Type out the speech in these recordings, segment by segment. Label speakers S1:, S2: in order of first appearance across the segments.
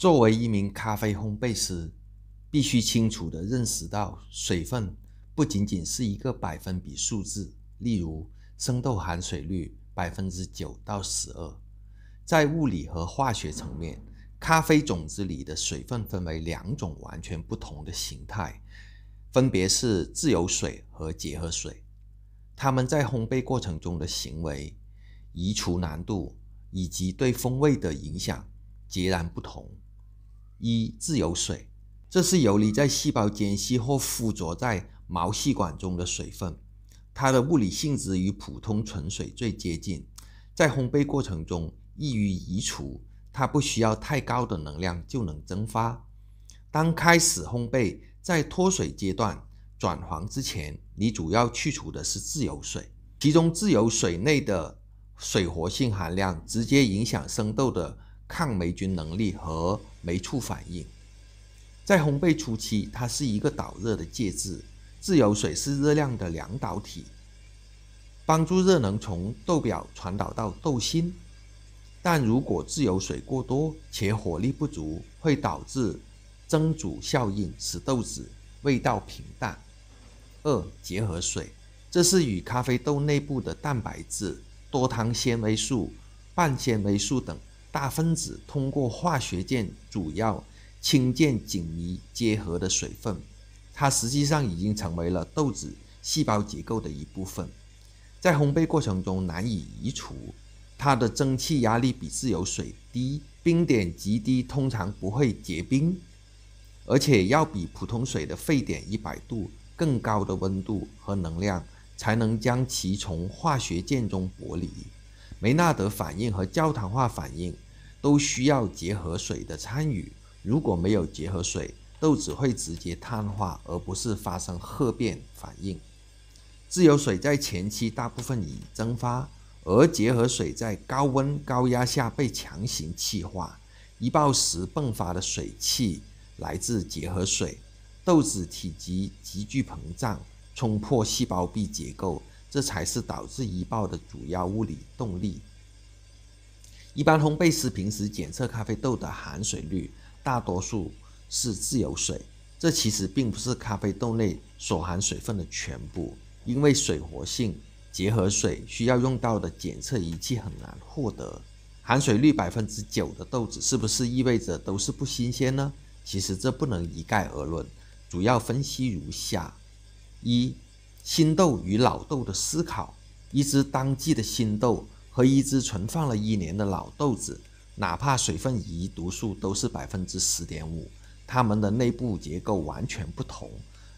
S1: 作为一名咖啡烘焙师，必须清楚地认识到，水分不仅仅是一个百分比数字，例如生豆含水率9%到12%。在物理和化学层面，咖啡种子里的水分分为2种完全不同的形态，分别是自由水和结合水。它们在烘焙过程中的行为、移除难度以及对风味的影响截然不同。自由水，这是游离在细胞间隙或附着在毛细管中的水分，它的物理性质与普通纯水最接近，在烘焙过程中易于移除，它不需要太高的能量就能蒸发。当开始烘焙在脱水阶段转黄之前，你主要去除的是自由水，其中自由水内的水活性含量直接影响生豆的抗霉菌能力和酶促反应。在烘焙初期，它是一个导热的介质，自由水是热量的两导体，帮助热能从豆表传导到豆心。但如果自由水过多且火力不足，会导致蒸煮效应，使豆子味道平淡。结合水，这是与咖啡豆内部的蛋白质、多糖纤维素、半纤维素等大分子通过化学键主要氢键紧密结合的水分，它实际上已经成为了豆子细胞结构的一部分，在烘焙过程中难以移除。它的蒸汽压力比自由水低，冰点极低，通常不会结冰，而且要比普通水的沸点100度更高的温度和能量，才能将其从化学键中剥离。梅纳德反应和焦糖化反应都需要结合水的参与，如果没有结合水，豆子会直接碳化，而不是发生褐变反应。自由水在前期大部分已蒸发，而结合水在高温高压下被强行气化，一爆时迸发的水汽来自结合水，豆子体积急剧膨胀，冲破细胞壁结构，这才是导致一爆的主要物理动力。一般烘焙师平时检测咖啡豆的含水率，大多数是自由水，这其实并不是咖啡豆内所含水分的全部，因为水活性结合水需要用到的检测仪器很难获得。含水率9%的豆子是不是意味着都是不新鲜呢？其实这不能一概而论，主要分析如下：新豆与老豆的思考。一只当季的新豆和一只存放了1年的老豆子，哪怕水分仪读数都是 10.5%， 它们的内部结构完全不同。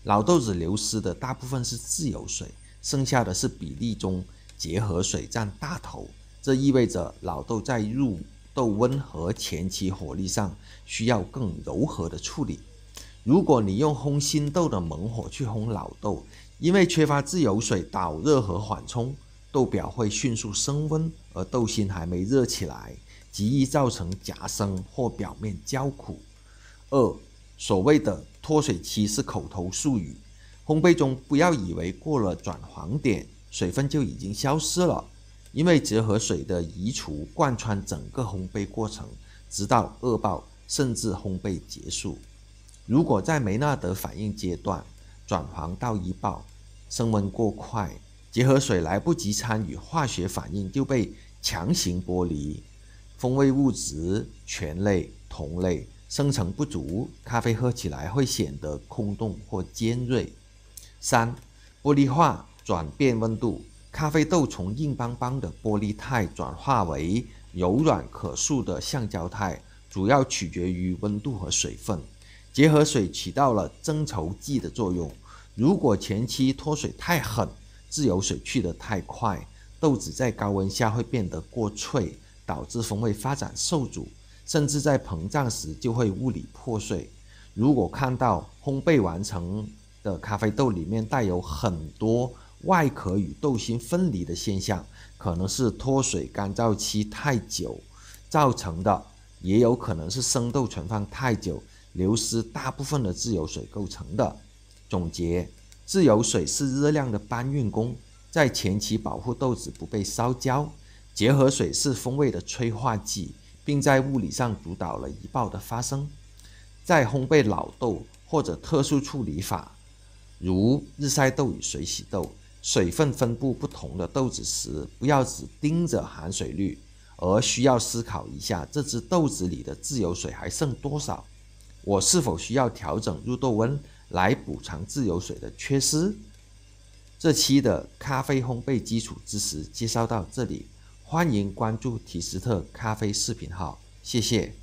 S1: 老豆子流失的大部分是自由水，剩下的是比例中结合水占大头，这意味着老豆在入豆温和前期火力上需要更柔和的处理。如果你用烘新豆的猛火去烘老豆，因为缺乏自由水导热和缓冲，豆表会迅速升温，而豆心还没热起来，极易造成夹生或表面焦苦。所谓的脱水期是口头术语，烘焙中不要以为过了转黄点，水分就已经消失了，因为结合水的移除贯穿整个烘焙过程，直到2爆甚至烘焙结束。如果在梅纳德反应阶段转黄到1爆，升温过快，结合水来不及参与化学反应就被强行剥离，风味物质、醛类、酮类生成不足，咖啡喝起来会显得空洞或尖锐。玻璃化转变温度，咖啡豆从硬邦邦的玻璃态转化为柔软可塑的橡胶态，主要取决于温度和水分。结合水起到了增稠剂的作用，如果前期脱水太狠，自由水去得太快，豆子在高温下会变得过脆，导致风味发展受阻，甚至在膨胀时就会物理破碎。如果看到烘焙完成的咖啡豆里面带有很多外壳与豆心分离的现象，可能是脱水干燥期太久造成的，也有可能是生豆存放太久，流失大部分的自由水构成的。总结，自由水是热量的搬运工，在前期保护豆子不被烧焦；结合水是风味的催化剂，并在物理上主导了一爆的发生。在烘焙老豆或者特殊处理法，如日晒豆与水洗豆，水分分布不同的豆子时，不要只盯着含水率，而需要思考一下这只豆子里的自由水还剩多少，我是否需要调整入豆温来补偿自由水的缺失。这期的咖啡烘焙基础知识介绍到这里，欢迎关注提斯特咖啡视频号，谢谢。